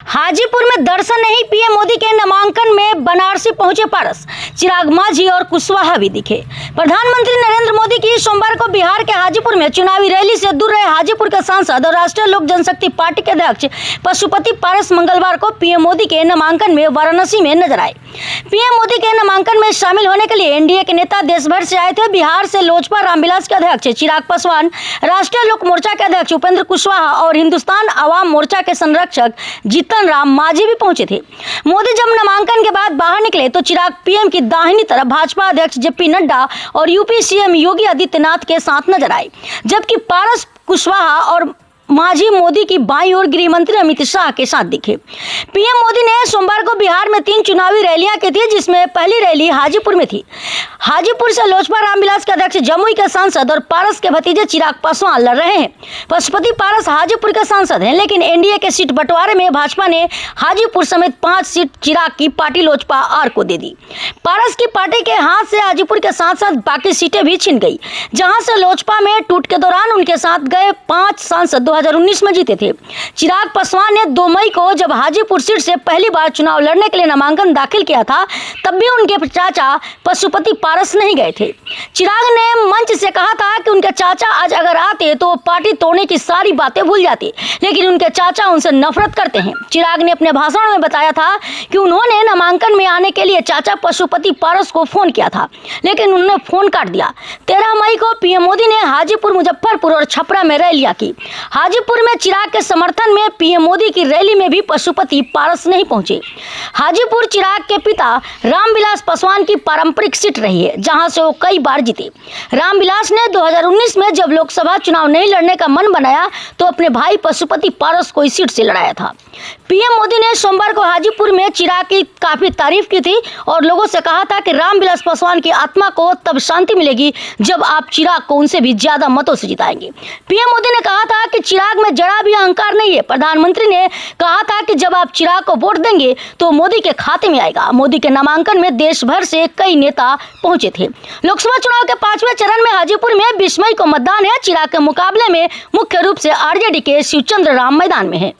हाजीपुर में दर्शन नहीं, पीएम मोदी के नामांकन में बनारसी पहुंचे पारस। चिराग मांझी और कुशवाहा भी दिखे। प्रधानमंत्री नरेंद्र मोदी की सोमवार को बिहार के हाजीपुर में चुनावी रैली से दूर रहे हाजीपुर के सांसद और राष्ट्रीय लोक जनशक्ति पार्टी के अध्यक्ष पशुपति पारस मंगलवार को पीएम मोदी के नामांकन में वाराणसी में नजर आए। पीएम मोदी के नामांकन में शामिल होने के लिए एनडीए के नेता देश भर से आए थे। बिहार से लोजपा रामविलास के अध्यक्ष चिराग पासवान, राष्ट्रीय लोक मोर्चा के अध्यक्ष उपेंद्र कुशवाहा और हिंदुस्तान अवाम मोर्चा के संरक्षक जीतन राम मांझी भी पहुंचे थे। मोदी जब नामांकन के बाद बाहर निकले तो चिराग पीएम की दाहिनी तरफ भाजपा अध्यक्ष जेपी नड्डा और यूपी सीएम योगी आदित्यनाथ के साथ नजर आए, जबकि पारस, कुशवाहा और मांझी मोदी की बाईं ओर गृह मंत्री अमित शाह के साथ दिखे। पीएम मोदी ने सोमवार को बिहार में 3 चुनावी रैलियां की थी, जिसमें पहली रैली हाजीपुर में थी। हाजीपुर से लोजपा रामविलास के अध्यक्ष, जमुई के सांसद और पारस के भतीजे चिराग पासवान लड़ रहे हैं। पशुपति पारस हाजीपुर के सांसद हैं, लेकिन एनडीए के सीट बंटवारे में भाजपा ने हाजीपुर समेत 5 सीट चिराग की पार्टी लोजपा आर को दे दी। पारस की पार्टी के हाथ से हाजीपुर के साथ साथ बाकी सीटें भी छिन गई, जहां से लोजपा में टूट के दौरान उनके साथ गए 5 सांसद 2019 में जीते थे। चिराग पासवान ने 2 मई को जब हाजीपुर सीट से पहली बार चुनाव लड़ने के लिए नामांकन दाखिल किया था, तब भी उनके चाचा पशुपति पारस नहीं गए थे। चिराग ने मंच से कहा था कि उनके चाचा आज अगर आते तो पार्टी तोड़ने की सारी बातें भूल जाती, लेकिन उनके चाचा उनसे नफरत करते हैं। चिराग ने अपने भाषण में बताया था कि उन्होंने नामांकन में आने के लिए चाचा पशुपति पारस को फोन किया था, लेकिन उन्होंने फोन काट दिया। 13 मई को पीएम मोदी ने हाजीपुर, मुजफ्फरपुर और छपरा में रैलियां की। हाजीपुर में चिराग के समर्थन में पीएम मोदी की रैली में भी पशुपति पारस नहीं पहुंचे। हाजीपुर चिराग के पिता रामविलास पासवान की पारंपरिक सीट रही है, जहां से वो कई बार जीते। रामविलास ने 2019 में जब लोकसभा चुनाव नहीं लड़ने का मन बनाया तो अपने भाई पशुपति पारस को इस सीट से लड़ाया था। पीएम मोदी ने सोमवार को हाजीपुर में चिराग की काफी तारीफ की थी और लोगों से कहा था कि रामविलास पासवान की आत्मा को तब शांति मिलेगी जब आप चिराग को उनसे भी ज्यादा मतों से जिताएंगे। पीएम मोदी ने कहा था कि चिराग में जरा भी अहंकार नहीं है। प्रधानमंत्री ने कहा था कि जब आप चिराग को वोट देंगे तो मोदी के खाते में आएगा। मोदी के नामांकन में देश भर से कई नेता पहुंचे थे। लोकसभा चुनाव के 5वें चरण में हाजीपुर में 20 मई को मतदान है। चिराग के मुकाबले में मुख्य रूप से आरजेडी के शिवचंद्र राम मैदान में है।